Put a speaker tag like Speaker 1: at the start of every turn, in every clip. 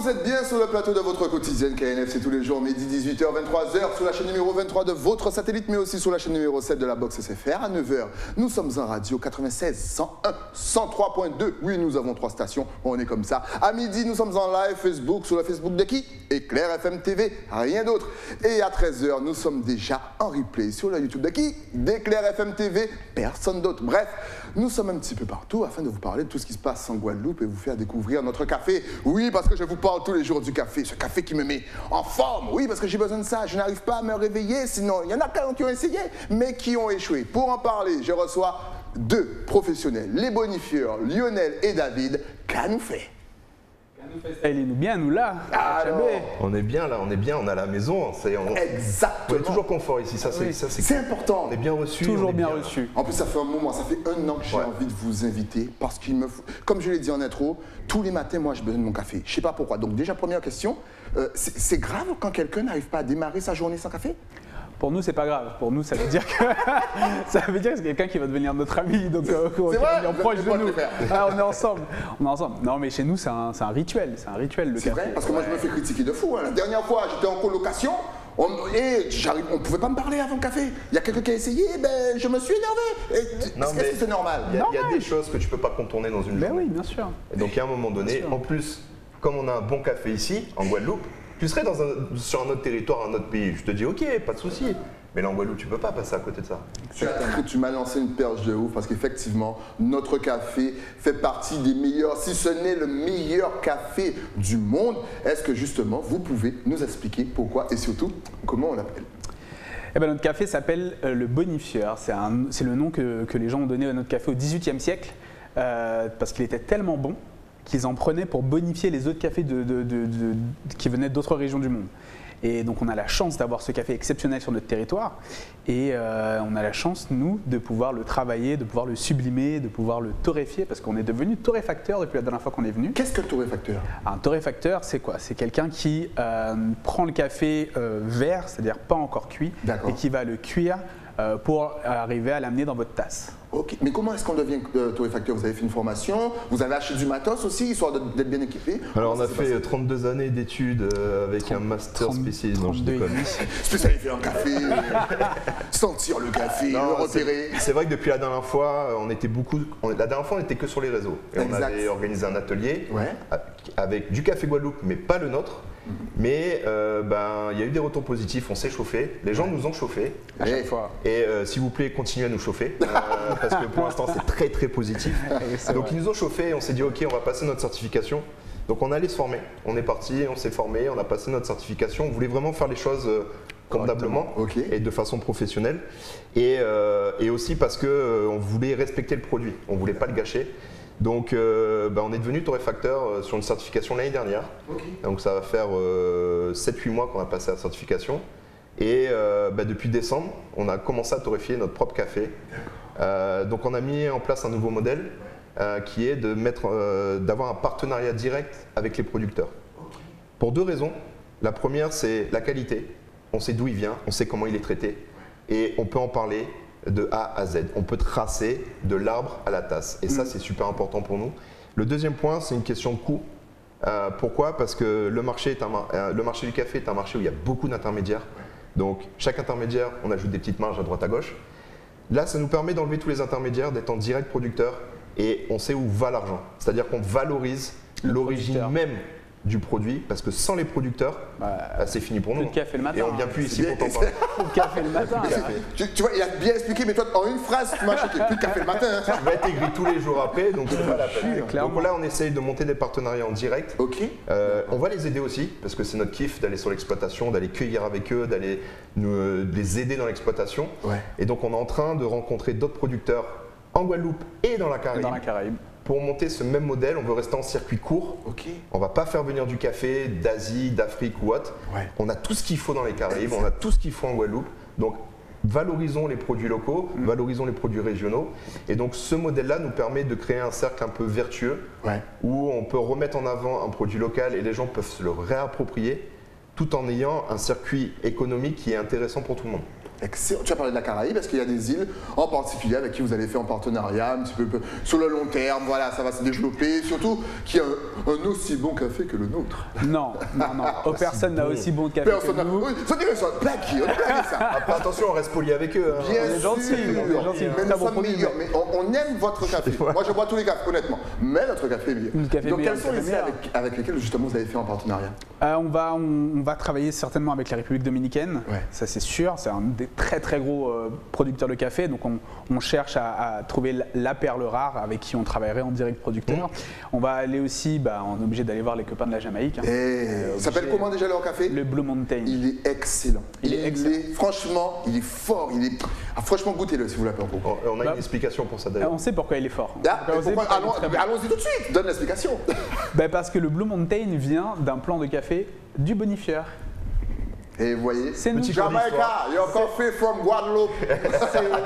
Speaker 1: Vous êtes bien sur le plateau de votre quotidienne KNF, c'est tous les jours, midi 18h, 23h, sur la chaîne numéro 23 de votre satellite, mais aussi sur la chaîne numéro 7 de la box SFR. À 9h, nous sommes en radio 96, 101, 103.2. Oui, nous avons 3 stations, on est comme ça. À midi, nous sommes en live Facebook, sur le Facebook de qui? Éclair FM TV, rien d'autre. Et à 13h, nous sommes déjà en replay sur le YouTube de qui? d'Éclair FM TV, personne d'autre. Bref, nous sommes un petit peu partout afin de vous parler de tout ce qui se passe en Guadeloupe et vous faire découvrir notre café. Oui, parce que je vous parle tous les jours du café, ce café qui me met en forme. Oui, parce que j'ai besoin de ça, je n'arrive pas à me réveiller, sinon il y en a qui ont essayé, mais qui ont échoué. Pour en parler, je reçois 2 professionnels, les bonifieurs, Lionel et David. Qu'a-nous fait?
Speaker 2: Nous bien, nous là.
Speaker 3: On est bien là, on est bien, on a la maison.
Speaker 1: Exactement.
Speaker 3: On est toujours confort ici, ça
Speaker 1: c'est important.
Speaker 3: On est bien reçu.
Speaker 2: Toujours bien reçu.
Speaker 1: En plus, ça fait un moment, ça fait 1 an que j'ai envie de vous inviter parce qu'il me faut, comme je l'ai dit en intro, tous les matins, moi, j'ai besoin de mon café. Je ne sais pas pourquoi. Donc déjà, première question, c'est grave quand quelqu'un n'arrive pas à démarrer sa journée sans café?
Speaker 2: Pour nous, c'est pas grave. Pour nous, ça veut dire que c'est quelqu'un qui va devenir notre ami, donc qui va venir proche de nous. Ah, on est ensemble. Non, mais chez nous, c'est un rituel. C'est un rituel le café.
Speaker 1: C'est vrai, parce que moi, je me fais critiquer de fou. La dernière fois, j'étais en colocation. On ne pouvait pas me parler avant le café. Il y a quelqu'un qui a essayé, ben, je me suis énervé. Est-ce que c'est normal?
Speaker 3: Il y a des choses que tu ne peux pas contourner dans une journée.
Speaker 2: Oui, bien sûr.
Speaker 3: Et donc, à un moment donné, en plus, comme on a un bon café ici, en Guadeloupe, tu serais sur un autre territoire, un autre pays. Je te dis, ok, pas de souci. Mais là, en Guadeloupe, tu ne peux pas passer à côté de ça.
Speaker 1: Tu m'as lancé une perche de ouf parce qu'effectivement, notre café fait partie des meilleurs, si ce n'est le meilleur café du monde. Est-ce que justement, vous pouvez nous expliquer pourquoi et surtout comment on l'appelle?
Speaker 2: Eh ben, notre café s'appelle le Bonifieur. C'est le nom que les gens ont donné à notre café au XVIIIe siècle parce qu'il était tellement bon qu'ils en prenaient pour bonifier les autres cafés qui venaient d'autres régions du monde. Et donc on a la chance d'avoir ce café exceptionnel sur notre territoire et on a la chance, nous, de pouvoir le travailler, de pouvoir le sublimer, de pouvoir le torréfier parce qu'on est devenu torréfacteur depuis la dernière fois qu'on est venu.
Speaker 1: Qu'est-ce que le torréfacteur?
Speaker 2: Un torréfacteur, c'est quoi? C'est quelqu'un qui prend le café vert, c'est-à-dire pas encore cuit, et qui va le cuire pour arriver à l'amener dans votre tasse.
Speaker 1: Ok, mais comment est-ce qu'on devient torréfacteur? Vous avez fait une formation, vous avez acheté du matos aussi, histoire d'être bien équipé?
Speaker 3: Alors on a fait 32 années d'études avec un master spécialisé. Non, je déconne.
Speaker 1: Spécialisé en café, sentir le café, le repérer.
Speaker 3: C'est vrai que depuis la dernière fois, on était que sur les réseaux. Et on avait organisé un atelier avec du café Guadeloupe, mais pas le nôtre. Mais il y a eu des retours positifs, on s'est chauffé, les gens nous ont chauffé
Speaker 2: à chaque fois.
Speaker 3: Et s'il vous plaît, continuez à nous chauffer parce que pour l'instant c'est très très positif. Donc ils nous ont chauffé et on s'est dit ok, on va passer notre certification. Donc on allait se former, on est parti, on s'est formé, on a passé notre certification, on voulait vraiment faire les choses convenablement et de façon professionnelle et aussi parce qu'on voulait respecter le produit, on ne voulait pas le gâcher. Donc on est devenu torréfacteur sur une certification l'année dernière. Donc ça va faire 7-8 mois qu'on a passé la certification. Et depuis décembre, on a commencé à torréfier notre propre café. Donc on a mis en place un nouveau modèle qui est d'avoir un partenariat direct avec les producteurs. Pour 2 raisons. La première, c'est la qualité. On sait d'où il vient, on sait comment il est traité et on peut en parler de A à Z. On peut tracer de l'arbre à la tasse et ça c'est super important pour nous. Le deuxième point, c'est une question de coût. Pourquoi? Parce que le marché du café est un marché où il y a beaucoup d'intermédiaires. Donc chaque intermédiaire, on ajoute des petites marges à droite à gauche. Là, ça nous permet d'enlever tous les intermédiaires, d'être en direct producteur et on sait où va l'argent. C'est-à-dire qu'on valorise l'origine même du produit parce que sans les producteurs, c'est fini pour nous.
Speaker 2: Plus de café le matin.
Speaker 3: Et on vient plus ici pour t'en parler.
Speaker 2: Plus de café le matin.
Speaker 1: Tu vois, il a bien expliqué, mais toi, en une phrase, tu m'as choqué. Plus de café le matin.
Speaker 3: Ça va être aigri tous les jours après, donc c'est pas la peine. Donc là, on essaye de monter des partenariats en direct. On va les aider aussi parce que c'est notre kiff d'aller sur l'exploitation, d'aller cueillir avec eux, d'aller les aider dans l'exploitation. Et donc, on est en train de rencontrer d'autres producteurs en Guadeloupe et dans la Caraïbe. Pour monter ce même modèle, on veut rester en circuit court. On ne va pas faire venir du café d'Asie, d'Afrique ou autre. On a tout ce qu'il faut dans les Caraïbes, on a tout ce qu'il faut en Guadeloupe. Donc, valorisons les produits locaux, valorisons les produits régionaux. Et donc, ce modèle-là nous permet de créer un cercle un peu vertueux où on peut remettre en avant un produit local et les gens peuvent se le réapproprier tout en ayant un circuit économique qui est intéressant pour tout le monde.
Speaker 1: Excellent. Tu as parlé de la Caraïbe, est-ce qu'il y a des îles en particulier avec qui vous allez faire en partenariat, un petit peu sur le long terme, voilà, ça va se développer, surtout qu'il y a un aussi bon café que le nôtre.
Speaker 2: Non. Personne n'a aussi bon café
Speaker 1: Personne
Speaker 2: que
Speaker 1: n'a.
Speaker 2: nous.
Speaker 1: Oui, ça dirait ça, blaguer, on blague ça.
Speaker 3: Après, attention, on reste poli avec eux. Hein.
Speaker 1: Bien
Speaker 2: on est
Speaker 1: sûr,
Speaker 2: gentil,
Speaker 1: mais
Speaker 2: très
Speaker 1: nous
Speaker 2: bon
Speaker 1: sommes
Speaker 2: produit,
Speaker 1: meilleurs, mais on aime votre café. Moi, je bois tous les cafés, honnêtement, mais notre café est meilleur.
Speaker 2: Le café
Speaker 1: Donc,
Speaker 2: meilleur,
Speaker 1: quels sont
Speaker 2: le
Speaker 1: les
Speaker 2: café
Speaker 1: îles
Speaker 2: meilleur.
Speaker 1: avec lesquelles justement vous avez fait en partenariat?
Speaker 2: On va travailler certainement avec la République dominicaine,
Speaker 1: Ouais.
Speaker 2: ça c'est sûr, c'est un des très très gros producteurs de café, donc on cherche à trouver la perle rare avec qui on travaillerait en direct producteur. On va aller aussi, on est obligé d'aller voir les copains de la Jamaïque. Hein.
Speaker 1: Ça s'appelle comment déjà leur café?
Speaker 2: Le Blue Mountain.
Speaker 1: Il est excellent. Franchement, il est fort. Franchement, goûtez-le si vous l'avez en cours.
Speaker 3: On a une explication pour ça d'ailleurs.
Speaker 2: On sait pourquoi il est fort.
Speaker 1: Allons-y tout de suite, donne l'explication.
Speaker 2: Parce que le Blue Mountain vient d'un plan de café du bonifieur.
Speaker 1: Et vous voyez,
Speaker 2: C'est nous.
Speaker 1: Jamaica, your coffee from Guadeloupe.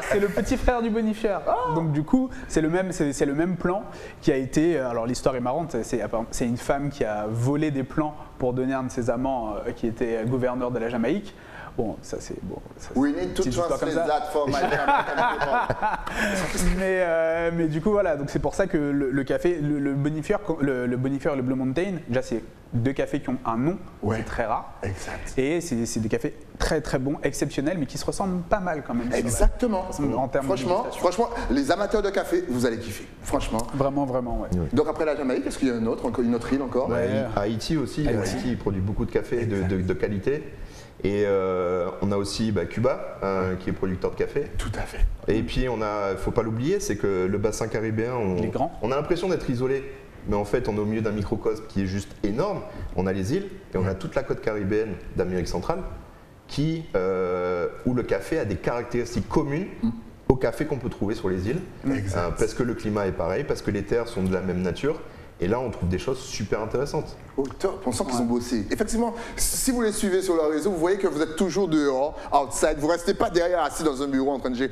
Speaker 2: C'est le petit frère du bonifieur. Donc du coup, c'est le même plan qui a été. Alors l'histoire est marrante. C'est une femme qui a volé des plans pour donner un de ses amants qui était gouverneur de la Jamaïque. Bon, ça c'est bon.
Speaker 1: We need to translate that for my
Speaker 2: mais du coup voilà, donc c'est pour ça que le café, le bonifieur et le Blue Mountain, déjà c'est deux cafés qui ont un nom,
Speaker 1: Ouais.
Speaker 2: c'est très rare.
Speaker 1: Exact.
Speaker 2: Et c'est des cafés très très bons, exceptionnels, mais qui se ressemblent pas mal quand même.
Speaker 1: Exactement.
Speaker 2: En termes de dégustation.
Speaker 1: Franchement, les amateurs de café, vous allez kiffer. Franchement.
Speaker 2: Vraiment, ouais.
Speaker 1: Donc après la Jamaïque, est-ce qu'il y a une autre île encore?
Speaker 3: Haïti aussi, Haïti produit beaucoup de café de qualité. Et on a aussi Cuba qui est producteur de café.
Speaker 1: Tout à fait.
Speaker 3: Et puis il faut pas l'oublier, c'est que le bassin caribéen, on a l'impression d'être isolé. Mais en fait, on est au milieu d'un microcosme qui est juste énorme. On a les îles et on a toute la côte caribéenne d'Amérique centrale où le café a des caractéristiques communes au café qu'on peut trouver sur les îles. Parce que le climat est pareil, parce que les terres sont de la même nature. Et là, on trouve des choses super intéressantes.
Speaker 1: Oh, top, on sent qu'ils ont bossé. Effectivement, si vous les suivez sur leur réseau, vous voyez que vous êtes toujours dehors, outside. Vous ne restez pas derrière assis dans un bureau en train de gérer.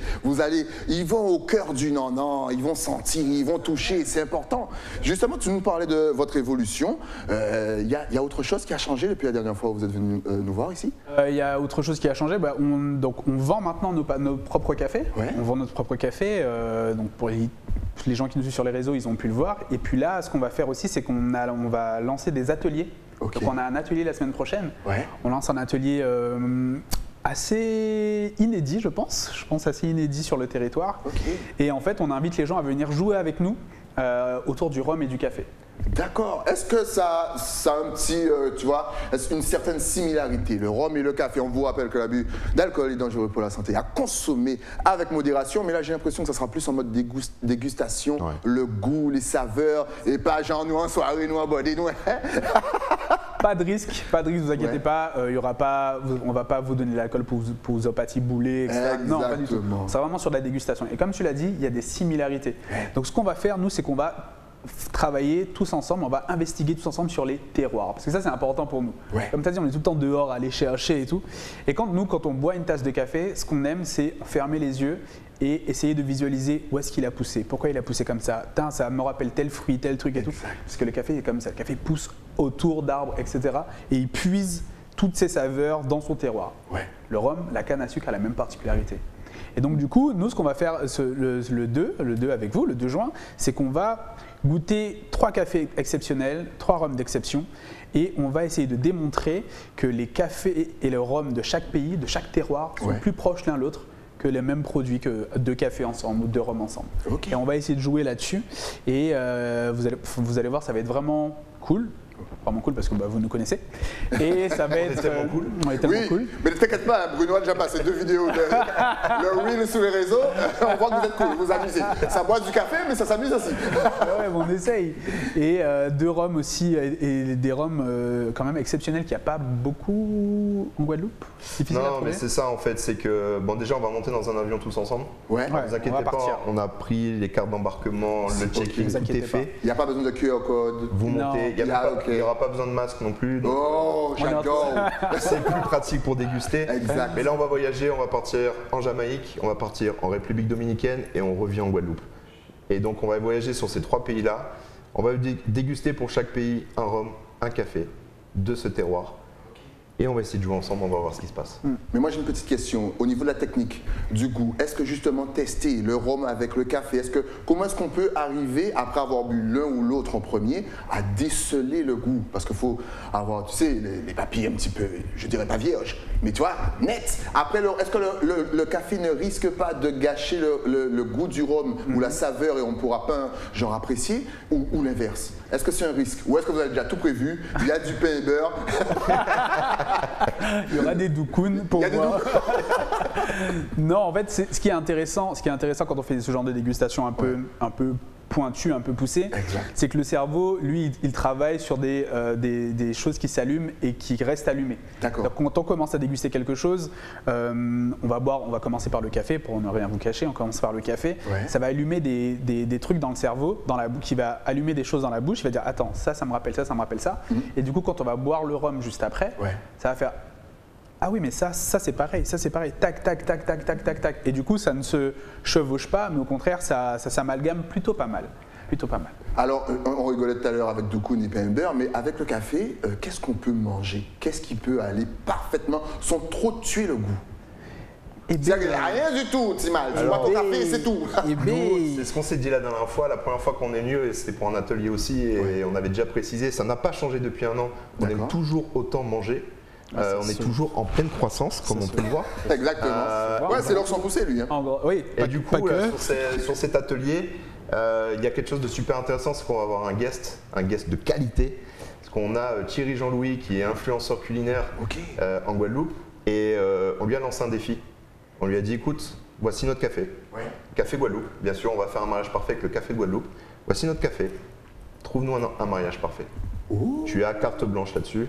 Speaker 1: Ils vont au cœur du non, ils vont sentir, ils vont toucher, c'est important. Justement, tu nous parlais de votre évolution. Il y a autre chose qui a changé depuis la dernière fois où vous êtes venu nous voir ici?
Speaker 2: Il y a autre chose qui a changé. On vend maintenant nos propres cafés.
Speaker 1: Ouais.
Speaker 2: On vend notre propre café. Donc pour les gens qui nous suivent sur les réseaux, ils ont pu le voir. Et puis là, ce qu'on va faire aussi, c'est qu'on va lancer des ateliers.
Speaker 1: Okay.
Speaker 2: Donc on a un atelier la semaine prochaine.
Speaker 1: Ouais.
Speaker 2: On lance un atelier assez inédit, je pense assez inédit sur le territoire.
Speaker 1: Okay.
Speaker 2: Et en fait, on invite les gens à venir jouer avec nous autour du rhum et du café.
Speaker 1: D'accord. Est-ce que ça a un petit, une certaine similarité? Le rhum et le café, on vous rappelle que l'abus d'alcool est dangereux pour la santé, à consommer avec modération, mais là j'ai l'impression que ça sera plus en mode dégustation, le goût, les saveurs, et pas genre nous en soirée, nous en body, nous.
Speaker 2: Pas de risque, vous inquiétez pas, on va pas vous donner de l'alcool pour vous bouler, etc. Non, pas du tout. C'est vraiment sur de la dégustation. Et comme tu l'as dit, il y a des similarités. Donc ce qu'on va faire, nous, c'est qu'on va travailler tous ensemble, on va investiguer tous ensemble sur les terroirs. Parce que ça, c'est important pour nous.
Speaker 1: Ouais.
Speaker 2: Comme tu as dit, on est tout le temps dehors à aller chercher et tout. Et quand on boit une tasse de café, ce qu'on aime, c'est fermer les yeux et essayer de visualiser où est-ce qu'il a poussé, pourquoi il a poussé comme ça. Ça me rappelle tel fruit, tel truc et tout. Parce que le café est comme ça. Le café pousse autour d'arbres, etc. Et il puise toutes ses saveurs dans son terroir.
Speaker 1: Ouais.
Speaker 2: Le rhum, la canne à sucre a la même particularité. Et donc du coup, nous, ce qu'on va faire le 2 avec vous, le 2 juin, c'est qu'on va goûter 3 cafés exceptionnels, 3 rhums d'exception, et on va essayer de démontrer que les cafés et le rhum de chaque pays, de chaque terroir, sont plus proches l'un l'autre que les mêmes produits que 2 cafés ensemble ou 2 rhums ensemble.
Speaker 1: Okay.
Speaker 2: Et on va essayer de jouer là-dessus, et vous allez voir, ça va être vraiment cool. Vraiment cool parce que vous nous connaissez. Et ça va être
Speaker 3: tellement cool.
Speaker 2: Cool.
Speaker 1: Mais ne t'inquiète pas, Bruno a déjà passé 2 vidéos le reel sur les réseaux. On voit que vous êtes cool, vous vous amusez. Ça boit du café, mais ça s'amuse aussi.
Speaker 2: Ouais, on essaye. Et 2 rhums aussi, et des rhums quand même exceptionnels qu'il n'y a pas beaucoup en Guadeloupe.
Speaker 3: Non, mais c'est ça en fait, c'est que déjà on va monter dans un avion tous ensemble.
Speaker 1: Ouais.
Speaker 3: Ne vous inquiétez pas, on a pris les cartes d'embarquement, le check-in, tout est fait.
Speaker 1: Il n'y a pas besoin de QR code.
Speaker 3: Vous montez, il n'y aura pas besoin de masque non plus. Donc
Speaker 1: j'adore.
Speaker 3: C'est plus pratique pour déguster.
Speaker 1: Exact.
Speaker 3: Mais là on va voyager, on va partir en Jamaïque, on va partir en République dominicaine et on revient en Guadeloupe. Et donc on va voyager sur ces 3 pays-là. On va déguster pour chaque pays un rhum, un café de ce terroir. et on va essayer de jouer ensemble, on va voir ce qui se passe.
Speaker 1: Mais moi j'ai une petite question au niveau de la technique, du goût. Est-ce que justement tester le rhum avec le café, comment est-ce qu'on peut arriver, après avoir bu l'un ou l'autre en premier, à déceler le goût? Parce qu'il faut avoir, tu sais, les papilles un petit peu, je dirais pas vierges, mais tu vois, net. Après, est-ce que le café ne risque pas de gâcher le goût du rhum ou la saveur et on ne pourra pas genre apprécier, ou l'inverse? Est-ce que c'est un risque? Ou est-ce que vous avez déjà tout prévu? Il y a du pain et beurre.
Speaker 2: Il y aura des doucounes pour voir. Non, en fait, ce qui est intéressant quand on fait ce genre de dégustation un peu pointu, un peu poussé, c'est que le cerveau, lui, il travaille sur des choses qui s'allument et qui restent allumées.
Speaker 1: D'accord.
Speaker 2: Quand on commence à déguster quelque chose, on va commencer par le café, pour ne rien vous cacher, on commence par le café.
Speaker 1: Ouais.
Speaker 2: Ça va allumer des trucs dans le cerveau, qui va allumer des choses dans la bouche, il va dire attends, ça me rappelle ça, ça me rappelle ça. Et du coup, quand on va boire le rhum juste après, ça va faire ah oui, mais ça c'est pareil, tac, tac, tac, tac, tac, tac, tac. Et du coup, ça ne se chevauche pas, mais au contraire, ça s'amalgame plutôt pas mal.
Speaker 1: Alors, on rigolait tout à l'heure avec doukoun et pain et beurre, mais avec le café, qu'est-ce qu'on peut manger? Qu'est-ce qui peut aller parfaitement sans trop tuer le goût? C'est-à-dire qu'il n'y a rien du tout, Timal. Tu bois ton café et c'est tout.
Speaker 3: C'est ce qu'on s'est dit la dernière fois, la première fois qu'on est venu, et c'était pour un atelier aussi, et on avait déjà précisé, ça n'a pas changé depuis un an. On aime toujours autant manger. On est toujours en pleine croissance, comme on peut le voir.
Speaker 1: Exactement. Ouais, c'est l'or sans pousser, lui. Hein.
Speaker 2: Oui,
Speaker 3: et du coup, là, sur cet atelier, il y a quelque chose de super intéressant, c'est qu'on va avoir un guest de qualité. Parce qu'on a Thierry Jean-Louis, qui est influenceur culinaire en Guadeloupe, et on lui a lancé un défi. On lui a dit, écoute, voici notre café. Café Guadeloupe. Bien sûr, on va faire un mariage parfait avec le café de Guadeloupe. Voici notre café. Trouve-nous un mariage parfait. Tu as carte blanche là-dessus.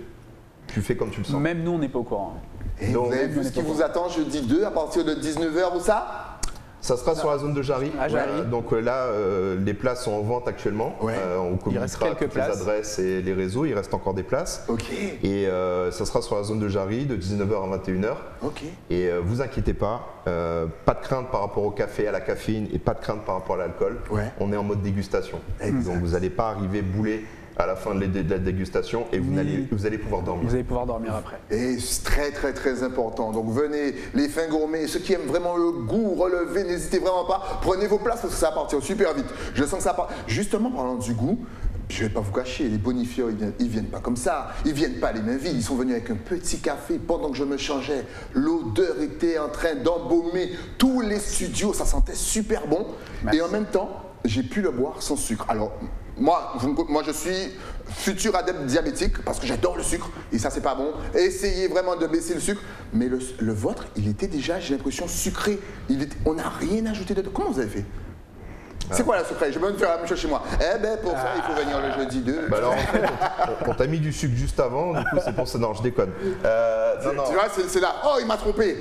Speaker 3: Tu fais comme tu le sens.
Speaker 2: Même nous, on n'est pas au courant.
Speaker 1: Et donc, vous avez vu ce qui vous attend jeudi 2 à partir de 19h ou ça?
Speaker 3: Ça sera sur la zone de Jarry. Donc là, les places sont en vente actuellement. On communiquera toutes les adresses et les réseaux. Il reste encore des places. Et ça sera sur la zone de Jarry de 19h à 21h. Et vous inquiétez pas, pas de crainte par rapport au café, à la caféine et pas de crainte par rapport à l'alcool. On est en mode dégustation. Donc vous n'allez pas arriver boulé à la fin de la dégustation et vous allez pouvoir dormir.
Speaker 2: Vous allez pouvoir dormir après.
Speaker 1: Et c'est très très très important. Donc venez, les fins gourmets, ceux qui aiment vraiment le goût relevé, n'hésitez vraiment pas. Prenez vos places parce que ça va partir super vite. Je sens que ça part. Justement, parlant du goût, je ne vais pas vous cacher, les bonifieurs, ils viennent pas comme ça. Ils viennent pas les mains vides. Ils sont venus avec un petit café pendant que je me changeais. L'odeur était en train d'embaumer tous les studios. Ça sentait super bon. Et en même temps, j'ai pu le boire sans sucre. Alors, moi, je suis futur adepte diabétique parce que j'adore le sucre et ça, c'est pas bon. Essayez vraiment de baisser le sucre. Mais le vôtre, il était déjà, j'ai l'impression, sucré. On n'a rien ajouté dedans. Comment vous avez fait? C'est quoi la secret? Je vais me faire la même chose chez moi. Eh ben pour ça, il faut venir le jeudi 2.
Speaker 3: Alors, en fait, on t'a mis du sucre juste avant, du coup c'est pour ça. Non, je déconne.
Speaker 1: Tu vois, c'est là. Oh, il m'a trompé.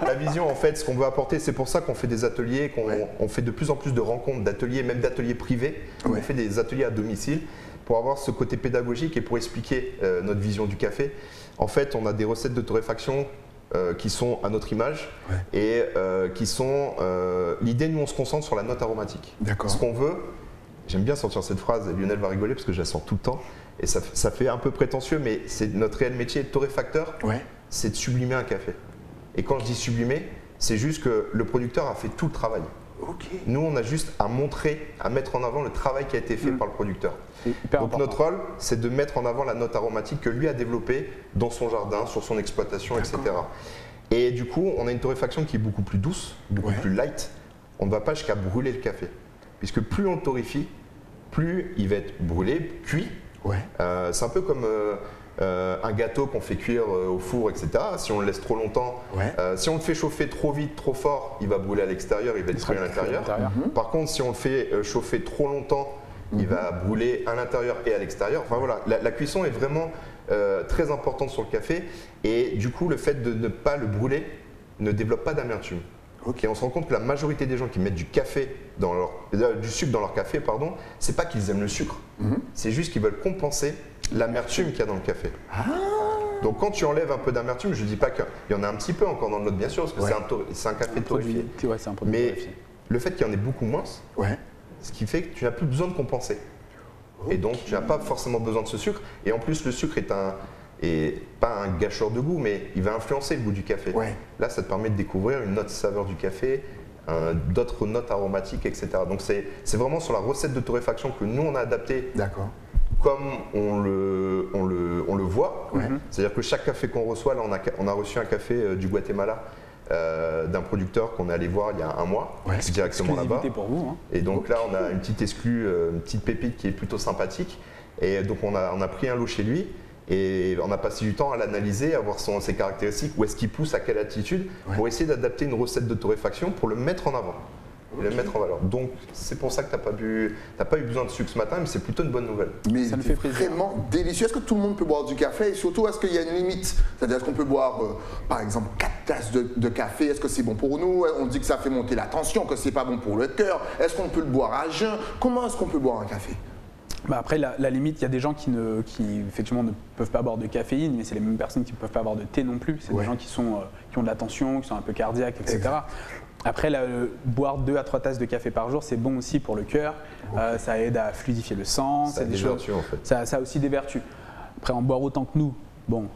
Speaker 3: La vision, en fait, ce qu'on veut apporter, c'est pour ça qu'on fait des ateliers, qu'on fait de plus en plus de rencontres d'ateliers, même d'ateliers privés. On fait des ateliers à domicile pour avoir ce côté pédagogique et pour expliquer notre vision du café. En fait, on a des recettes de torréfaction qui sont à notre image et qui sont l'idée, nous on se concentre sur la note aromatique. Ce qu'on veut, j'aime bien sortir cette phrase et Lionel va rigoler parce que je la sors tout le temps et ça fait un peu prétentieux, mais c'est notre réel métier de torréfacteur, c'est de sublimer un café. Et quand je dis sublimer, c'est juste que le producteur a fait tout le travail. Nous, on a juste à montrer, à mettre en avant le travail qui a été fait par le producteur. Donc notre rôle, c'est de mettre en avant la note aromatique que lui a développée dans son jardin, sur son exploitation, etc. Et du coup, on a une torréfaction qui est beaucoup plus douce, beaucoup plus light. On ne va pas jusqu'à brûler le café. Puisque plus on le torréfie, plus il va être brûlé, cuit. C'est un peu comme un gâteau qu'on fait cuire au four, etc. Si on le laisse trop longtemps, si on le fait chauffer trop vite, trop fort, il va brûler à l'extérieur, il va détruire à l'intérieur. Par contre, si on le fait chauffer trop longtemps, il va brûler à l'intérieur et à l'extérieur. Enfin voilà, la cuisson est vraiment très importante sur le café et du coup, le fait de ne pas le brûler ne développe pas d'amertume. Et on se rend compte que la majorité des gens qui mettent du sucre dans leur café, c'est pas qu'ils aiment le sucre, c'est juste qu'ils veulent compenser l'amertume qu'il y a dans le café. Donc quand tu enlèves un peu d'amertume, je ne dis pas qu'il y en a un petit peu encore dans le nôtre, bien sûr, parce que c'est un café torréfié. Mais le fait qu'il y en ait beaucoup moins, ce qui fait que tu n'as plus besoin de compenser. Et donc tu n'as pas forcément besoin de ce sucre. Et en plus, le sucre est et pas un gâcheur de goût, mais il va influencer le goût du café.
Speaker 1: Ouais.
Speaker 3: Là, ça te permet de découvrir une autre saveur du café, d'autres notes aromatiques, etc. Donc c'est vraiment sur la recette de torréfaction que nous on a adapté
Speaker 1: D'accord.
Speaker 3: comme on le voit.
Speaker 1: Ouais.
Speaker 3: C'est-à-dire que chaque café qu'on reçoit, là on a reçu un café du Guatemala d'un producteur qu'on est allé voir il y a un mois,
Speaker 1: Ouais.
Speaker 3: directement là-bas.
Speaker 2: Exclusivité pour vous. Hein.
Speaker 3: Et donc là on a une petite une petite pépite qui est plutôt sympathique. Et donc on a pris un lot chez lui. Et on a passé du temps à l'analyser, à voir ses caractéristiques, où est-ce qu'il pousse, à quelle altitude, pour essayer d'adapter une recette de torréfaction pour le mettre en avant, le mettre en valeur. Donc c'est pour ça que t'as pas eu besoin de sucre ce matin, mais c'est plutôt une bonne nouvelle.
Speaker 1: Mais
Speaker 2: Ça me
Speaker 1: c'est
Speaker 2: fait plaisir.
Speaker 1: vraiment délicieux. Est-ce que tout le monde peut boire du café? Et surtout, est-ce qu'il y a une limite? C'est-à-dire, est-ce qu'on peut boire, par exemple, 4 tasses de café? Est-ce que c'est bon pour nous? On dit que ça fait monter la tension, que c'est pas bon pour le cœur. Est-ce qu'on peut le boire à jeun? Comment est-ce qu'on peut boire un café?
Speaker 2: Bah après, la limite, il y a des gens qui effectivement ne peuvent pas boire de caféine, mais c'est les mêmes personnes qui ne peuvent pas boire de thé non plus. C'est
Speaker 1: Ouais.
Speaker 2: des gens qui ont de la tension, qui sont un peu cardiaques, etc. Après, boire 2 à 3 tasses de café par jour, c'est bon aussi pour le cœur. Ça aide à fluidifier le sang.
Speaker 3: Ça a
Speaker 2: c'est
Speaker 3: des
Speaker 2: choses-
Speaker 3: vertus, en fait.
Speaker 2: Ça a aussi des vertus. Après, en boire autant que nous, bon,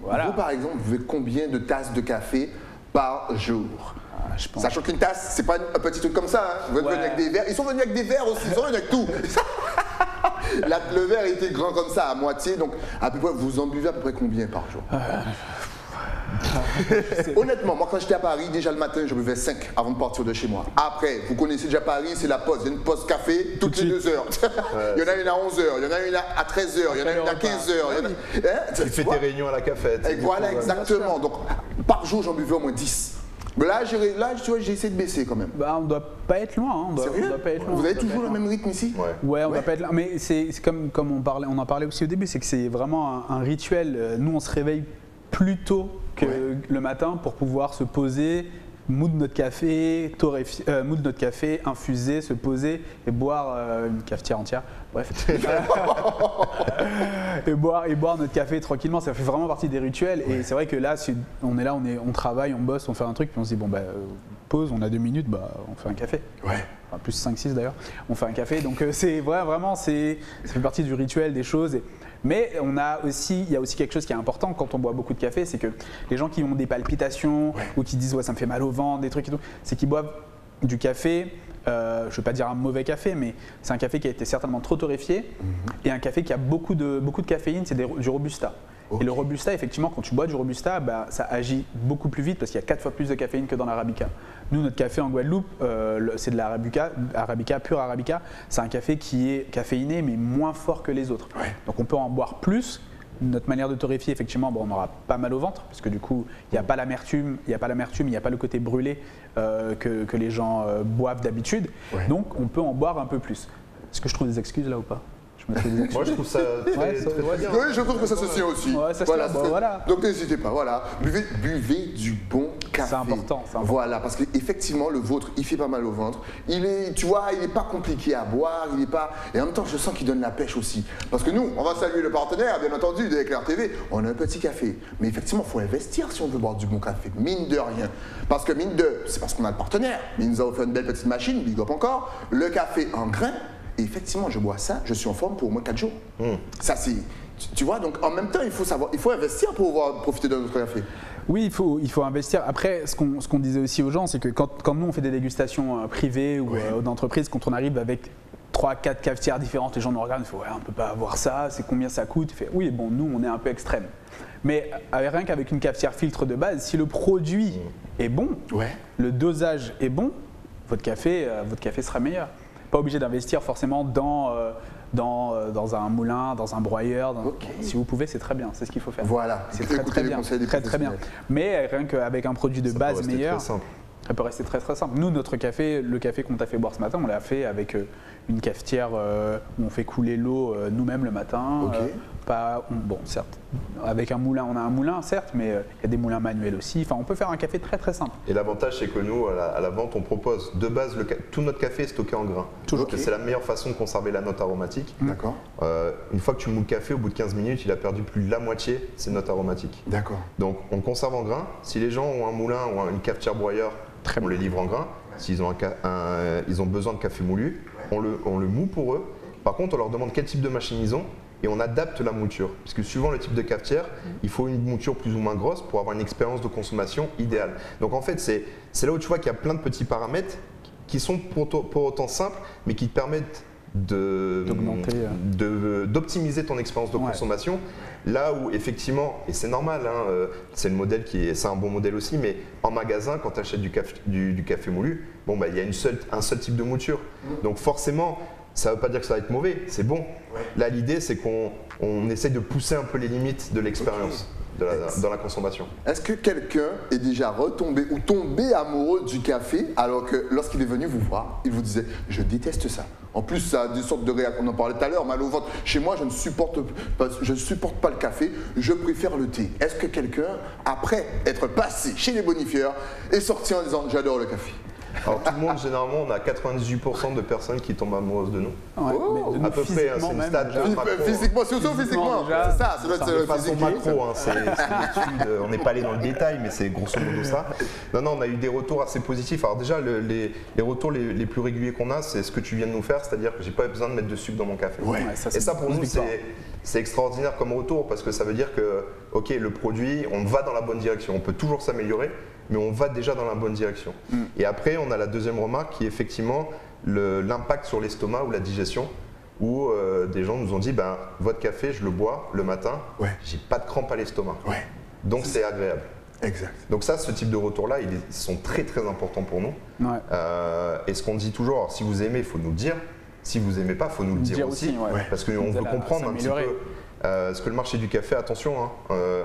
Speaker 2: voilà.
Speaker 1: Vous, par exemple, vous buvez combien de tasses de café par jour?
Speaker 2: Je pense.
Speaker 1: Sachant qu'une tasse, c'est pas un petit truc comme ça. Hein. Vous êtes
Speaker 2: Ouais.
Speaker 1: venus avec des verres. Ils sont venus avec des verres aussi. Ils sont venus avec tout. Le verre était grand comme ça, à moitié. Donc, à peu près, vous en buvez à peu près combien par jour? Honnêtement, moi, quand j'étais à Paris, déjà le matin, je buvais 5 avant de partir de chez moi. Après, vous connaissez déjà Paris, c'est la pause. Il y a une pause café toutes les 2 heures. Il y en a une à 11 heures, il y en a une à 13 heures, il y en a une à 15 heures.
Speaker 3: Tu fais tes réunions à la cafette.
Speaker 1: Et voilà, exactement. Donc, par jour, j'en buvais au moins 10. Mais là, tu vois, j'ai essayé de baisser quand même.
Speaker 2: Bah, on ne doit pas être loin. Hein. On
Speaker 1: Sérieux?
Speaker 2: doit pas être loin.
Speaker 1: Vous
Speaker 2: On
Speaker 1: avez
Speaker 2: doit
Speaker 1: toujours
Speaker 2: pas
Speaker 1: le
Speaker 2: être loin.
Speaker 1: même rythme ici?
Speaker 3: Ouais.
Speaker 2: Ouais, on
Speaker 1: Ouais.
Speaker 2: va pas être là. Mais c'est comme on en parlait aussi au début, c'est que c'est vraiment un rituel. Nous, on se réveille plus tôt que le matin pour pouvoir se poser, moudre notre café, moudre notre café, infuser, se poser et boire une cafetière entière. Bref. et boire notre café tranquillement. Ça fait vraiment partie des rituels. Et c'est vrai que là, on est là, on travaille, on bosse, on fait un truc, puis on se dit bon bah pause, on a 2 minutes, bah on fait un café.
Speaker 1: Ouais.
Speaker 2: Enfin, plus 5-6 d'ailleurs, on fait un café. Donc c'est vraiment, ça fait partie du rituel, des choses. Mais il y a aussi quelque chose qui est important quand on boit beaucoup de café, c'est que les gens qui ont des palpitations ou qui disent ouais ça me fait mal au ventre, des trucs et tout, c'est qu'ils boivent du café. Je ne veux pas dire un mauvais café, mais c'est un café qui a été certainement trop torréfié et un café qui a beaucoup de caféine, c'est du Robusta. Et le Robusta, effectivement, quand tu bois du Robusta, bah, ça agit beaucoup plus vite parce qu'il y a 4 fois plus de caféine que dans l'Arabica. Nous, notre café en Guadeloupe, c'est de l'Arabica, pur Arabica. C'est un café qui est caféiné mais moins fort que les autres.
Speaker 1: Ouais.
Speaker 2: Donc on peut en boire plus. Notre manière de torréfier, effectivement, bon, on aura pas mal au ventre parce que du coup, il n'y a pas l'amertume, il n'y a pas le côté brûlé que les gens boivent d'habitude.
Speaker 1: Ouais.
Speaker 2: Donc on peut en boire un peu plus. Est-ce que je trouve des excuses là ou pas? Je me trouve des excuses.
Speaker 3: Moi je trouve ça très bien.
Speaker 1: Oui, je trouve que ça se tient aussi.
Speaker 2: Ouais, ça se tient, bon, voilà.
Speaker 1: Donc n'hésitez pas, voilà. Buvez du bon café.
Speaker 2: C'est important, c'est important.
Speaker 1: Voilà, parce qu'effectivement, le vôtre, il fait pas mal au ventre. Tu vois, il n'est pas compliqué à boire, il n'est pas. Et en même temps, je sens qu'il donne la pêche aussi. Parce que nous, on va saluer le partenaire, bien entendu, d'Éclair TV. On a un petit café. Mais effectivement, il faut investir si on veut boire du bon café. Mine de rien. Parce que c'est parce qu'on a le partenaire. Mais il nous a offert une belle petite machine, big up encore. Le café en grains. Et effectivement, je bois ça, je suis en forme pour au moins 4 jours. Ça, c'est. Tu vois, donc en même temps, il faut investir pour pouvoir profiter de notre café.
Speaker 2: Oui, il faut investir. Après, ce qu'on disait aussi aux gens, c'est que quand nous, on fait des dégustations privées ou d'entreprise, quand on arrive avec 3-4 cafetières différentes, les gens nous regardent et font ouais, on ne peut pas avoir ça, c'est combien ça coûte? Il fait oui, bon, nous, on est un peu extrême. Mais rien qu'avec une cafetière filtre de base, si le produit est bon, le dosage est bon, votre café sera meilleur. Pas obligé d'investir forcément dans un moulin, dans un broyeur. Si vous pouvez, c'est très bien, c'est ce qu'il faut faire.
Speaker 1: Voilà,
Speaker 2: c'est
Speaker 1: écoutez
Speaker 2: très
Speaker 1: les
Speaker 2: bien,
Speaker 1: conseils des
Speaker 2: très bien.
Speaker 1: professionnels.
Speaker 2: Mais rien qu'avec un produit de
Speaker 3: Ça peut
Speaker 2: base
Speaker 3: rester
Speaker 2: meilleur,
Speaker 3: très simple.
Speaker 2: ça peut rester très très simple. Nous, notre café, le café qu'on t'a fait boire ce matin, on l'a fait avec une cafetière où on fait couler l'eau nous-mêmes le matin.
Speaker 1: Ok.
Speaker 2: Bon, certes, avec un moulin, on a un moulin, certes, mais il y a des moulins manuels aussi. Enfin, on peut faire un café très très simple.
Speaker 3: Et l'avantage, c'est que nous, à la vente, on propose de base, tout notre café est stocké en grains.
Speaker 2: Toujours.
Speaker 3: Donc, c'est la meilleure façon de conserver la note aromatique.
Speaker 1: D'accord.
Speaker 3: Une fois que tu moules le café, au bout de 15 minutes, il a perdu plus de la moitié ses notes aromatiques.
Speaker 1: D'accord.
Speaker 3: Donc, on conserve en grains. Si les gens ont un moulin ou une cafetière broyeur, on les livre en grains. S'ils ont, ils ont besoin de café moulu, on le moud pour eux. Par contre, on leur demande quel type de machine ils ont et on adapte la mouture. Parce que suivant le type de cafetière, il faut une mouture plus ou moins grosse pour avoir une expérience de consommation idéale. Donc en fait, c'est là où tu vois qu'il y a plein de petits paramètres qui sont pour autant simples, mais qui te permettent d'optimiser ton expérience de consommation. Là où effectivement, et c'est normal, hein, c'est un bon modèle aussi, mais en magasin, quand tu achètes du café moulu, bon, bah, il y a un seul type de mouture. Donc forcément, ça ne veut pas dire que ça va être mauvais, c'est bon. Là, l'idée, c'est qu'on essaye de pousser un peu les limites de l'expérience. Dans la consommation.
Speaker 1: Est-ce que quelqu'un est déjà retombé ou tombé amoureux du café alors que lorsqu'il est venu vous voir, il vous disait « je déteste ça ». En plus, ça a des sortes de réactions, on en parlait tout à l'heure, mal au ventre. Chez moi, je ne supporte pas le café, je préfère le thé. Est-ce que quelqu'un, après être passé chez les bonifieurs, est sorti en disant « j'adore le café ».
Speaker 3: Alors tout le monde, généralement, on a 98% de personnes qui tombent amoureuses de nous.
Speaker 2: Ouais,
Speaker 3: à peu près, c'est une stat
Speaker 1: physiquement, surtout physiquement. C'est ça, ça doit être
Speaker 3: de façon macro, hein, c'est une étude, on n'est pas allé dans le détail, mais c'est grosso modo ça. Non, on a eu des retours assez positifs. Alors déjà, les retours les plus réguliers qu'on a, c'est ce que tu viens de nous faire, c'est-à-dire que j'ai pas besoin de mettre de sucre dans mon café. Et ça, pour nous, c'est extraordinaire comme retour parce que ça veut dire que, ok, le produit, on va dans la bonne direction. On peut toujours s'améliorer, mais on va déjà dans la bonne direction. Et après, on a la deuxième remarque qui est effectivement l'impact sur l'estomac ou la digestion, où des gens nous ont dit, ben, votre café, je le bois le matin, j'ai pas de crampes à l'estomac. Donc c'est agréable.
Speaker 1: Exact.
Speaker 3: Donc ça, ce type de retour-là, ils sont très très importants pour nous. Et ce qu'on dit toujours, alors, si vous aimez, il faut nous le dire. Si vous n'aimez pas, il faut nous le dire aussi. Parce qu'on veut comprendre un petit peu ce que le marché du café, attention, hein,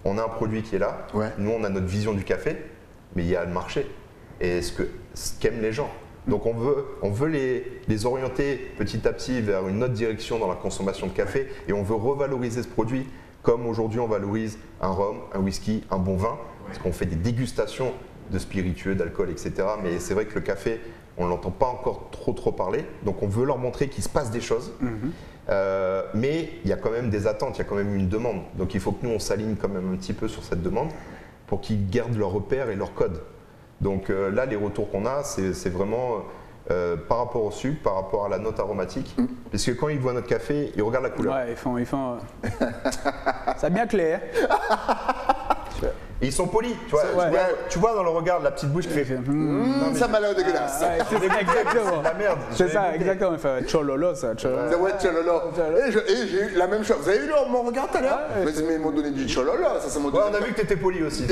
Speaker 3: on a un produit qui est là, nous on a notre vision du café, mais il y a le marché et ce qu'aiment les gens. Donc on veut les orienter petit à petit vers une autre direction dans la consommation de café et on veut revaloriser ce produit comme aujourd'hui on valorise un rhum, un whisky, un bon vin, parce qu'on fait des dégustations de spiritueux, d'alcool, etc. Mais c'est vrai que le café, on ne l'entend pas encore trop parler, donc on veut leur montrer qu'il se passe des choses. Mais il y a quand même des attentes, il y a quand même une demande. Donc il faut que nous on s'aligne quand même un petit peu sur cette demande pour qu'ils gardent leurs repères et leurs codes. Donc là les retours qu'on a, c'est vraiment par rapport au sucre, par rapport à la note aromatique. Parce que quand ils voient notre café, ils regardent la couleur.
Speaker 2: Ouais, ils font c'est bien clair.
Speaker 3: Et ils sont polis, tu vois dans le regard de la petite bouche qui fait
Speaker 1: ça m'a l'air dégueulasse.
Speaker 2: C'est exactement.
Speaker 3: La merde.
Speaker 2: C'est ça, exactement. Il fait chololo, ça.
Speaker 1: Ouais, chololo. Et j'ai eu la même chose. Vous avez vu mon regard tout à l'heure? Mais ils m'ont donné du chololo. Ça m'a
Speaker 3: donné. On a vu que tu étais poli aussi.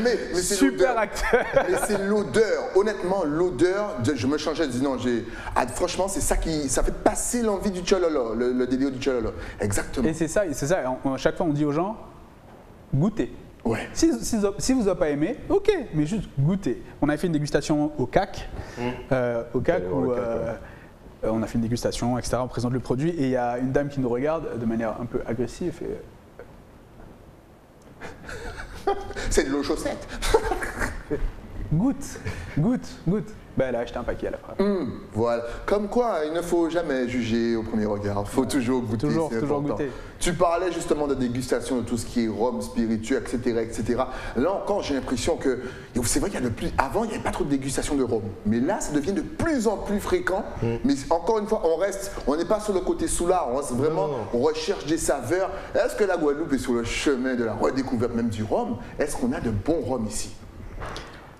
Speaker 1: Mais c'est
Speaker 2: super acteur.
Speaker 1: Mais c'est l'odeur. Honnêtement, l'odeur, je me changeais, je dis non, franchement, c'est ça qui fait passer l'envie du chololo, le délire du chololo. Exactement.
Speaker 2: Et c'est ça. À chaque fois, on dit aux gens, goûtez. Si vous n'avez pas aimé, ok, mais juste goûtez. On a fait une dégustation au CAC, où on a fait une dégustation, etc. On présente le produit et il y a une dame qui nous regarde de manière un peu agressive et
Speaker 1: c'est de l'eau chaussette.
Speaker 2: Goûte. Ben, elle a acheté un paquet à la fin.
Speaker 1: Voilà. Comme quoi, il ne faut jamais juger au premier regard. Il faut toujours goûter.
Speaker 2: Toujours goûter.
Speaker 1: Tu parlais justement de dégustation de tout ce qui est rhum, spiritueux, etc., etc. Là encore, j'ai l'impression que c'est vrai qu'il y a avant, il n'y avait pas trop de dégustation de rhum, mais là, ça devient de plus en plus fréquent. Mais encore une fois, on n'est pas sur le côté soulard. On recherche des saveurs. Est-ce que la Guadeloupe est sur le chemin de la redécouverte même du rhum? Est-ce qu'on a de bons rhums ici?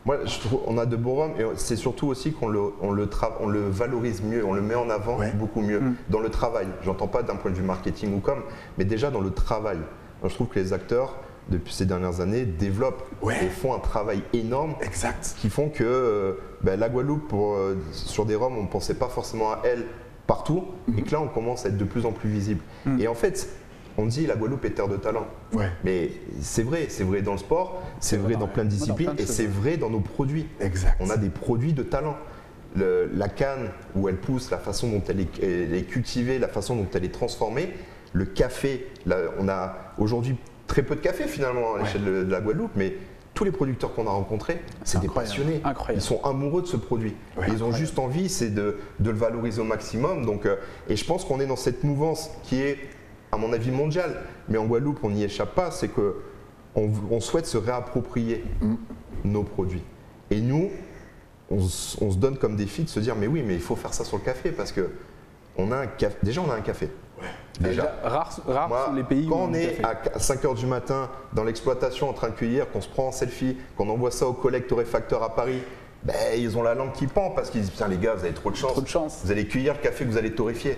Speaker 3: Moi, je trouve qu'on a de beaux rhums et c'est surtout aussi qu'on le valorise mieux, on le met en avant beaucoup mieux dans le travail. J'entends pas d'un point de vue marketing ou comme, mais déjà dans le travail. Donc, je trouve que les acteurs, depuis ces dernières années, développent et font un travail énorme qui font que la Guadeloupe, sur des rhums, on ne pensait pas forcément à elle partout et que là, on commence à être de plus en plus visible. Et en fait, on dit la Guadeloupe est terre de talent. Mais c'est vrai dans le sport, c'est vrai dans plein de disciplines et c'est vrai dans nos produits. On a des produits de talent. La canne où elle pousse, la façon dont elle est cultivée, la façon dont elle est transformée, le café, on a aujourd'hui très peu de café finalement à l'échelle de la Guadeloupe, mais tous les producteurs qu'on a rencontrés, c'est des passionnés. Ils sont amoureux de ce produit. Ils ont juste envie, c'est de le valoriser au maximum. Donc, et je pense qu'on est dans cette mouvance qui est, à mon avis, mondial, mais en Guadeloupe, on n'y échappe pas, c'est qu'on souhaite se réapproprier nos produits. Et nous, on se donne comme défi de se dire, mais oui, mais il faut faire ça sur le café, parce que déjà on a un café.
Speaker 2: Déjà, rares
Speaker 3: Moi,
Speaker 2: sont les pays
Speaker 3: quand
Speaker 2: où
Speaker 3: on est à 5h du matin dans l'exploitation en train de cueillir, qu'on se prend en selfie, qu'on envoie ça aux collègues torréfacteurs à Paris, ben, ils ont la langue qui pend parce qu'ils disent putain les gars, vous avez trop de chance.
Speaker 2: Trop de chance.
Speaker 3: Vous allez cueillir le café que vous allez torréfier.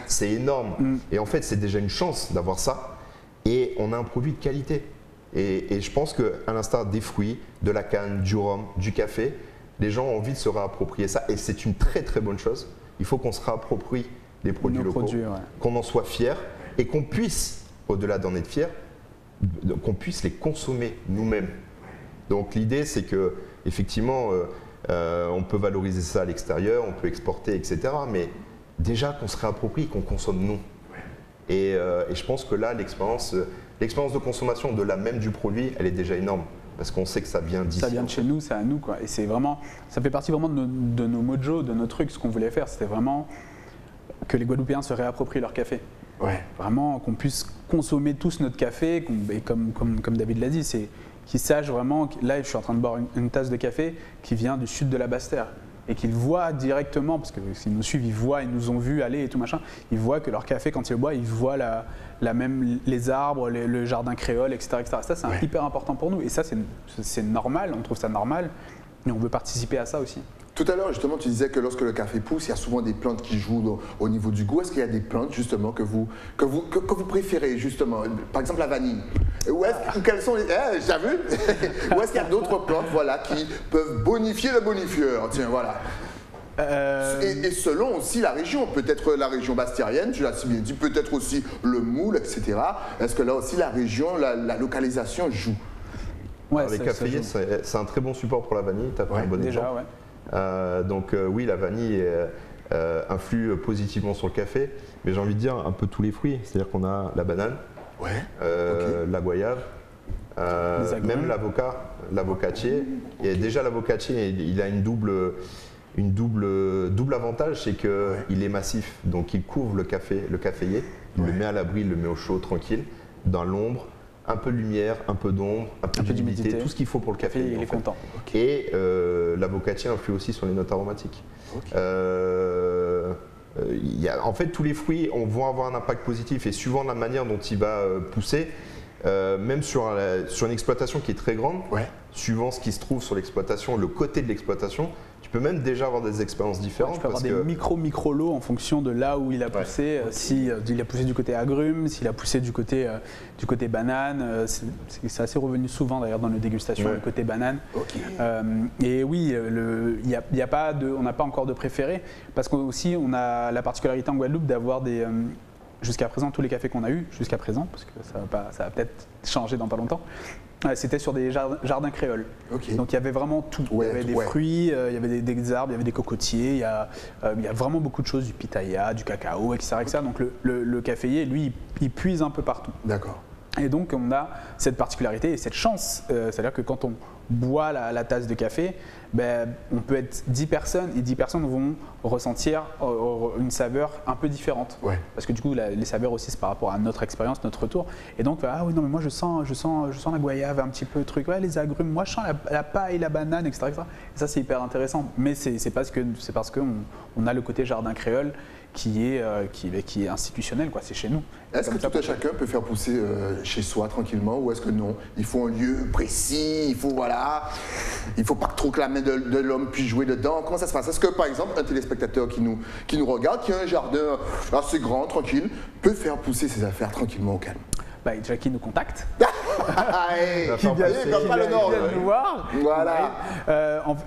Speaker 3: C'est énorme. Et en fait, c'est déjà une chance d'avoir ça. Et on a un produit de qualité. Et je pense qu'à l'instar des fruits, de la canne, du rhum, du café, les gens ont envie de se réapproprier ça. Et c'est une très très bonne chose. Il faut qu'on se réapproprie des produits locaux, qu'on en soit fier et qu'on puisse, au-delà d'en être fier, qu'on puisse les consommer nous-mêmes. Donc l'idée, c'est que effectivement, on peut valoriser ça à l'extérieur, on peut exporter, etc. Mais déjà qu'on se réapproprie, qu'on consomme nous. Et je pense que là, l'expérience de consommation au-delà même du produit, elle est déjà énorme. Parce qu'on sait que ça vient d'ici.
Speaker 2: Ça vient de chez nous, c'est à nous, quoi. Et c'est vraiment, ça fait partie vraiment de nos mojos, de nos trucs. Ce qu'on voulait faire, c'était vraiment que les Guadeloupéens se réapproprient leur café.
Speaker 1: Ouais.
Speaker 2: Vraiment qu'on puisse consommer tous notre café, et comme David l'a dit, c'est qu'ils sachent vraiment que là je suis en train de boire une tasse de café qui vient du sud de la Basse-Terre et qu'ils voient directement, parce que s'ils nous suivent, ils voient, ils nous ont vus aller et tout machin, ils voient que leur café quand ils le boivent, ils voient les arbres, le jardin créole, etc. Ça c'est hyper important pour nous et ça c'est normal, on trouve ça normal et on veut participer à ça aussi.
Speaker 1: Tout à l'heure, justement, tu disais que lorsque le café pousse, il y a souvent des plantes qui jouent au niveau du goût. Est-ce qu'il y a des plantes, justement, que vous préférez, justement? Par exemple, la vanille. Quelles sont les... j'ai vu. Ou est-ce qu'il y a d'autres plantes, voilà, qui peuvent bonifier le bonifieur? Tiens, voilà. Et selon aussi la région, peut-être la région bastérienne, tu l'as si bien dit, peut-être aussi le moule, etc. Est-ce que là aussi, la région, la localisation joue?
Speaker 2: Ouais,
Speaker 3: les caféiers, c'est un très bon support pour la vanille. Tu as pris un bon exemple.
Speaker 2: Ouais.
Speaker 3: Donc oui, la vanille influe positivement sur le café, mais j'ai envie de dire un peu tous les fruits. C'est-à-dire qu'on a la banane, la goyave, même l'avocatier. Et déjà l'avocatier, il a une double avantage, c'est qu'il est massif, donc il couvre le caféier, il le met à l'abri, il le met au chaud, tranquille, dans l'ombre. Un peu de lumière, un peu d'ombre, un peu d'humidité, tout ce qu'il faut pour le café.
Speaker 2: Il est content.
Speaker 3: Et l'avocatier influe aussi sur les notes aromatiques. En fait, tous les fruits vont avoir un impact positif et suivant la manière dont il va pousser, même sur une exploitation qui est très grande, suivant ce qui se trouve sur l'exploitation, le côté de l'exploitation, tu peux même déjà avoir des expériences différentes.
Speaker 2: Tu peux avoir des micro lots en fonction de là où il a poussé. S'il a poussé du côté agrumes, s'il a poussé du côté banane. C'est assez revenu souvent d'ailleurs dans nos dégustations, le côté banane. Et oui, on n'a pas encore de préféré parce qu'aussi on a la particularité en Guadeloupe d'avoir des... jusqu'à présent, tous les cafés qu'on a eus, jusqu'à présent, parce que ça va peut-être changer dans pas longtemps, c'était sur des jardins créoles. Donc il y avait vraiment tout. Il y avait des fruits, il y avait des arbres, il y avait des cocotiers, il y a vraiment beaucoup de choses, du pitaya, du cacao, etc. Donc le caféier, lui, il puise un peu partout.
Speaker 1: D'accord.
Speaker 2: Et donc on a cette particularité et cette chance, c'est-à-dire que quand on boit la tasse de café, on peut être 10 personnes et 10 personnes vont ressentir une saveur un peu différente. Parce que du coup les saveurs aussi c'est par rapport à notre expérience, notre retour. Et donc ah oui non mais moi je sens la goyave un petit peu truc, les agrumes, moi je sens la paille, la banane, etc. Et ça c'est hyper intéressant. Mais c'est parce qu'on a le côté jardin créole qui est institutionnel, quoi. C'est chez nous.
Speaker 1: Est-ce que tout à chacun peut faire pousser chez soi tranquillement ou est-ce que non? Il faut un lieu précis, il faut pas que trop que la main de l'homme puisse jouer dedans. Comment ça se passe? Est-ce que par exemple un téléspectateur qui nous regarde, qui a un jardin assez grand, tranquille, peut faire pousser ses affaires tranquillement au calme?
Speaker 2: Déjà qui nous contacte.
Speaker 1: Qui vient pas le nord.
Speaker 2: Nous voir.
Speaker 1: Voilà.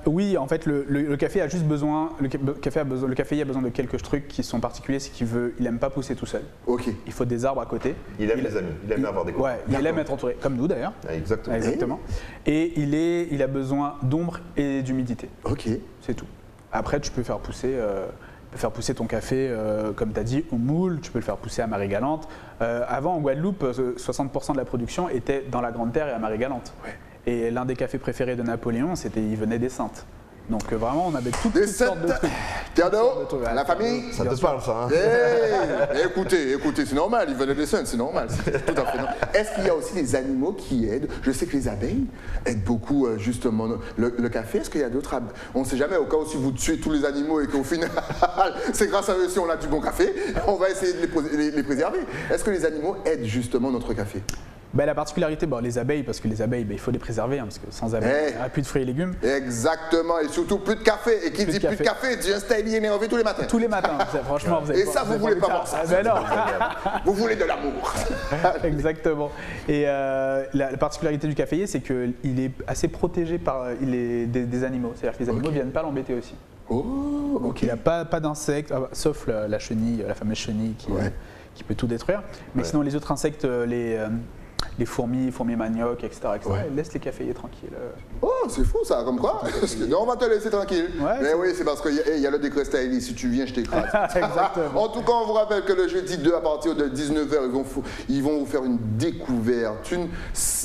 Speaker 2: Oui, en fait, le café a juste besoin. Le caféier a besoin de quelques trucs qui sont particuliers. C'est qu'il aime pas pousser tout seul. Il faut des arbres à côté.
Speaker 3: Il aime les amis. Il aime avoir des copains.
Speaker 2: Il aime être entouré, comme nous d'ailleurs.
Speaker 3: Exactement.
Speaker 2: Et il a besoin d'ombre et d'humidité. C'est tout. Après, tu peux faire pousser ton café, comme tu as dit, au moule, tu peux le faire pousser à Marie-Galante. Avant, en Guadeloupe, 60% de la production était dans la Grande Terre et à Marie-Galante. Et l'un des cafés préférés de Napoléon, il venait des Saintes. Donc vraiment, on avait toutes sortes de trucs.
Speaker 1: Théodore, la famille.
Speaker 3: Ça te parle, ça, hein?
Speaker 1: Écoutez, c'est normal, ils veulent des scènes, c'est normal, c'est tout à fait normal. Est-ce qu'il y a aussi des animaux qui aident? Je sais que les abeilles aident beaucoup justement le café. Est-ce qu'il y a d'autres abeilles? On ne sait jamais, au cas où si vous tuez tous les animaux et qu'au final, c'est grâce à eux si on a du bon café, on va essayer de les préserver. Est-ce que les animaux aident justement notre café?
Speaker 2: La particularité, les abeilles, parce que les abeilles, il faut les préserver, parce que sans abeilles, il n'y a plus de fruits et légumes.
Speaker 1: Exactement, et surtout plus de café. Et qui dit plus de café, dit un style énervé tous les matins.
Speaker 2: Tous les matins, franchement. Vous avez
Speaker 1: et ça, vous voulez pas voir ça.
Speaker 2: Non.
Speaker 1: Vous voulez de l'amour.
Speaker 2: Exactement. Et la particularité du caféier, c'est qu'il est assez protégé par des animaux. C'est-à-dire que les animaux ne viennent pas l'embêter aussi.
Speaker 1: Oh,
Speaker 2: donc il n'a pas d'insectes, sauf la chenille, la fameuse chenille qui peut tout détruire. Mais sinon, les autres insectes, les fourmis manioc, etc. Laisse les caféiers tranquilles.
Speaker 1: Oh, c'est fou ça, comme quoi. Non, on va te laisser tranquille. Mais oui, c'est parce qu'il y a le décret Stylie, si tu viens, je t'écrase.
Speaker 2: Exactement.
Speaker 1: En tout cas, on vous rappelle que le jeudi 2, à partir de 19h, ils vont vous faire une découverte.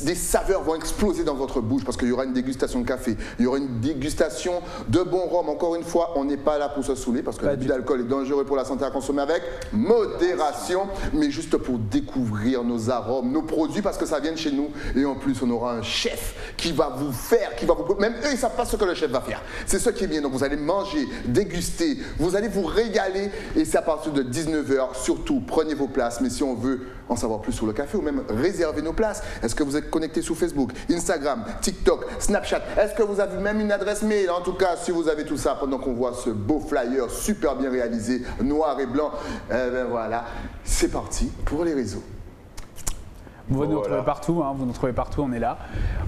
Speaker 1: Des saveurs vont exploser dans votre bouche parce qu'il y aura une dégustation de café, il y aura une dégustation de bon rhum. Encore une fois, on n'est pas là pour se saouler parce que l'abus d'alcool est dangereux pour la santé à consommer avec modération, mais juste pour découvrir nos arômes, nos produits, parce que ça vient de chez nous. Et en plus, on aura un chef qui va vous faire, même eux, ils ne savent pas ce que le chef va faire. C'est ce qui est bien. Donc, vous allez manger, déguster, vous allez vous régaler. Et c'est à partir de 19h. Surtout, prenez vos places. Mais si on veut en savoir plus sur le café ou même réserver nos places, est-ce que vous êtes connecté sur Facebook, Instagram, TikTok, Snapchat? Est-ce que vous avez même une adresse mail? En tout cas, si vous avez tout ça, pendant qu'on voit ce beau flyer super bien réalisé, noir et blanc, voilà, c'est parti pour les réseaux.
Speaker 2: Vous nous retrouvez partout, vous nous trouvez partout, on est là.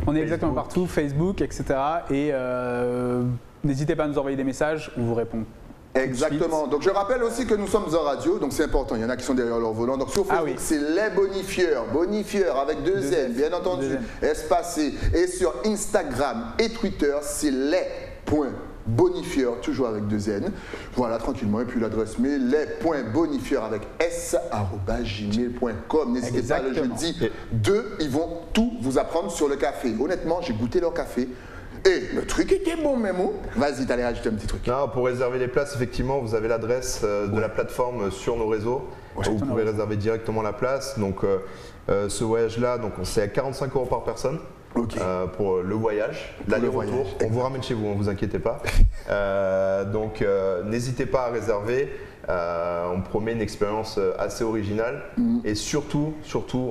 Speaker 2: On est exactement partout, Facebook, etc. Et n'hésitez pas à nous envoyer des messages, on vous répond.
Speaker 1: Exactement. Donc je rappelle aussi que nous sommes en radio, donc c'est important. Il y en a qui sont derrière leur volant. Donc sur Facebook, c'est les bonifieurs avec deux N, bien entendu, espacé. Et sur Instagram et Twitter, c'est les.bonifieurs, toujours avec deux N. Voilà, tranquillement. Et puis l'adresse mail, les.bonifieurs avec s@gmail.com. N'hésitez pas, le jeudi 2, ils vont tout vous apprendre sur le café. Honnêtement, j'ai goûté leur café. Et le truc était bon, Mémo. Vas-y, t'allais rajouter un petit truc.
Speaker 3: Non, pour réserver les places, effectivement, vous avez l'adresse de la plateforme sur nos réseaux. Vous pouvez réserver directement la place. Donc, ce voyage-là, c'est à 45 € par personne. Pour le voyage, l'aller-retour. On vous ramène chez vous, ne vous inquiétez pas. Donc, n'hésitez pas à réserver. On promet une expérience assez originale et surtout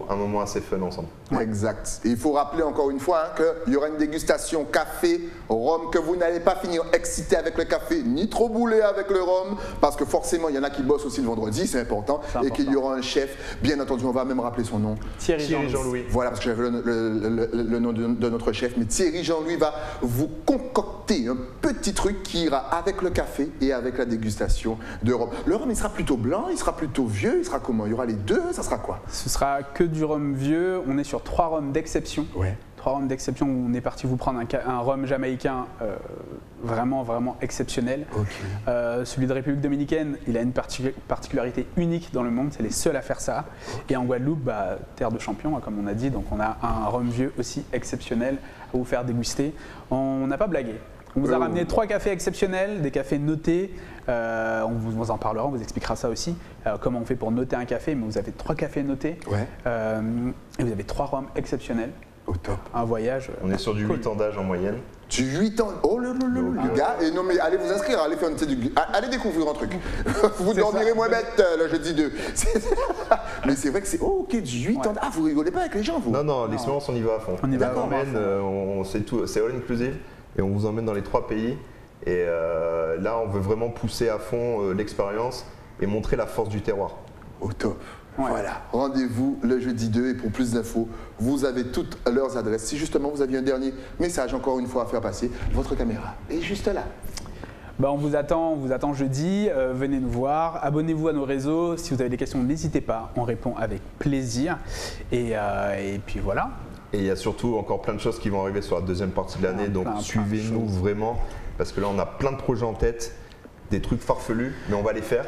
Speaker 3: un moment assez fun ensemble.
Speaker 1: Exact. Et il faut rappeler encore une fois qu'il y aura une dégustation café, rhum, que vous n'allez pas finir excité avec le café, ni trop boulé avec le rhum, parce que forcément, il y en a qui bossent aussi le vendredi, c'est important, et qu'il y aura un chef, bien entendu, on va même rappeler son nom.
Speaker 2: Thierry Jean-Louis.
Speaker 1: Voilà, parce que j'avais le nom de notre chef, mais Thierry Jean-Louis va vous concocter un petit truc qui ira avec le café et avec la dégustation de rhum. Le rhum, il sera plutôt blanc, il sera plutôt vieux, il sera comment? Il y aura les deux, ça sera quoi?
Speaker 2: Ce sera que du rhum vieux, on est sur 3 rhums d'exception. 3 rhums d'exception où on est parti vous prendre un rhum jamaïcain vraiment exceptionnel. Celui de République Dominicaine, il a une particularité unique dans le monde, c'est les seuls à faire ça. Et en Guadeloupe, terre de champions, comme on a dit, donc on a un rhum vieux aussi exceptionnel à vous faire déguster. On n'a pas blagué. On vous a ramené 3 cafés exceptionnels, des cafés notés. On vous en parlera, on vous expliquera ça aussi. Comment on fait pour noter un café, mais vous avez 3 cafés notés. Et vous avez 3 rhums exceptionnels.
Speaker 1: Au top.
Speaker 2: Un voyage.
Speaker 3: On est sur du 8 ans d'âge en moyenne.
Speaker 1: Du 8 ans. Oh le gars. Et non, mais allez vous inscrire, allez faire allez découvrir un truc. Vous dormirez moins bête le jeudi 2. Mais c'est vrai que c'est. Oh, ok, du 8 ans. Ah, vous rigolez pas avec les gens, vous?
Speaker 3: Non, l'expérience, on y va à fond.
Speaker 2: On y va à fond.
Speaker 3: C'est all inclusive. Et on vous emmène dans les 3 pays. Et là, on veut vraiment pousser à fond l'expérience et montrer la force du terroir.
Speaker 1: Au top. Voilà, rendez-vous le jeudi 2 et pour plus d'infos, vous avez toutes leurs adresses. Si justement vous aviez un dernier message encore une fois à faire passer, votre caméra est juste là.
Speaker 2: On vous attend jeudi, venez nous voir, abonnez-vous à nos réseaux, si vous avez des questions n'hésitez pas, on répond avec plaisir et puis voilà.
Speaker 3: Et il y a surtout encore plein de choses qui vont arriver sur la deuxième partie de l'année, donc suivez-nous vraiment parce que là on a plein de projets en tête. Des trucs farfelus, mais on va les faire.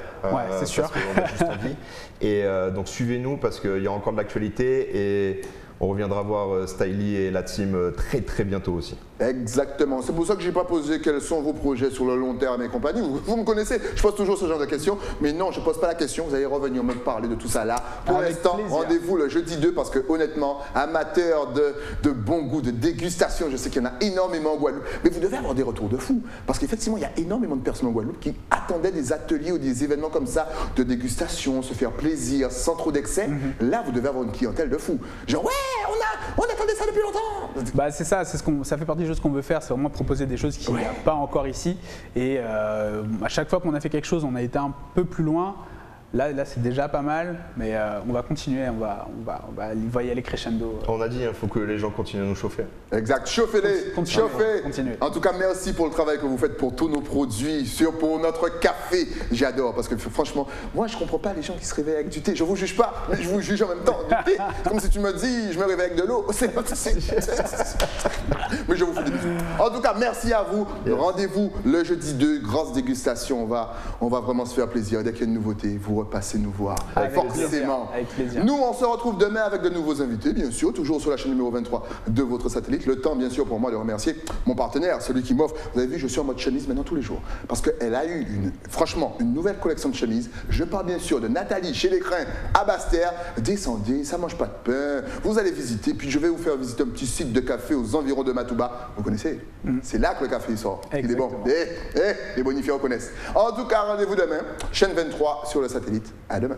Speaker 2: C'est sûr.
Speaker 3: Parce qu'on a juste envie. Et donc suivez-nous parce qu'il y a encore de l'actualité et On reviendra voir Styly et la team très bientôt aussi.
Speaker 1: Exactement. C'est pour ça que je n'ai pas posé quels sont vos projets sur le long terme et compagnie. Vous me connaissez, je pose toujours ce genre de questions. Mais non, je ne pose pas la question. Vous allez revenir me parler de tout ça là. Pour l'instant, rendez-vous le jeudi 2 parce que honnêtement, amateur de bon goût, de dégustation, je sais qu'il y en a énormément en Guadeloupe. Mais vous devez avoir des retours de fou. Parce qu'effectivement, il y a énormément de personnes en Guadeloupe qui attendaient des ateliers ou des événements comme ça, de dégustation, se faire plaisir, sans trop d'excès. Là, vous devez avoir une clientèle de fou. Genre, ouais, on attendait ça depuis longtemps.
Speaker 2: Bah, c'est ça, ça fait partie des choses qu'on veut faire, c'est vraiment proposer des choses qu'il n'y a pas encore ici. Et à chaque fois qu'on a fait quelque chose, on a été un peu plus loin. Là c'est déjà pas mal, mais on va continuer, on va y aller crescendo.
Speaker 3: On a dit, il faut que les gens continuent à nous chauffer.
Speaker 1: Exact, chauffez-les, chauffez. En tout cas, merci pour le travail que vous faites pour tous nos produits, pour notre café. J'adore, parce que franchement, moi je comprends pas les gens qui se réveillent avec du thé. Je vous juge pas, mais je vous juge en même temps. Du thé, comme si tu me dis, je me réveille avec de l'eau. Mais je vous fais des bisous. En tout cas, merci à vous. Rendez-vous le jeudi 2, grosse dégustation. On va vraiment se faire plaisir. Dès qu'il y a une nouveauté, vous repassez nous voir. Forcément.
Speaker 2: Avec plaisir.
Speaker 1: Nous, on se retrouve demain avec de nouveaux invités, bien sûr, toujours sur la chaîne numéro 23 de votre satellite. Le temps, bien sûr, pour moi de remercier mon partenaire, celui qui m'offre. Vous avez vu, je suis en mode chemise maintenant tous les jours. Parce qu'elle a eu, franchement, une nouvelle collection de chemises. Je parle bien sûr de Nathalie chez l'Écrin à Basse-Terre. Descendez, ça mange pas de pain. Vous allez visiter, puis je vais vous faire visiter un petit site de café aux environs de Matouba. Vous connaissez? C'est là que le café sort.
Speaker 2: Exactement.
Speaker 1: Il est bon. Les bonifiés reconnaissent. En tout cas, rendez-vous demain, chaîne 23 sur le satellite. À demain.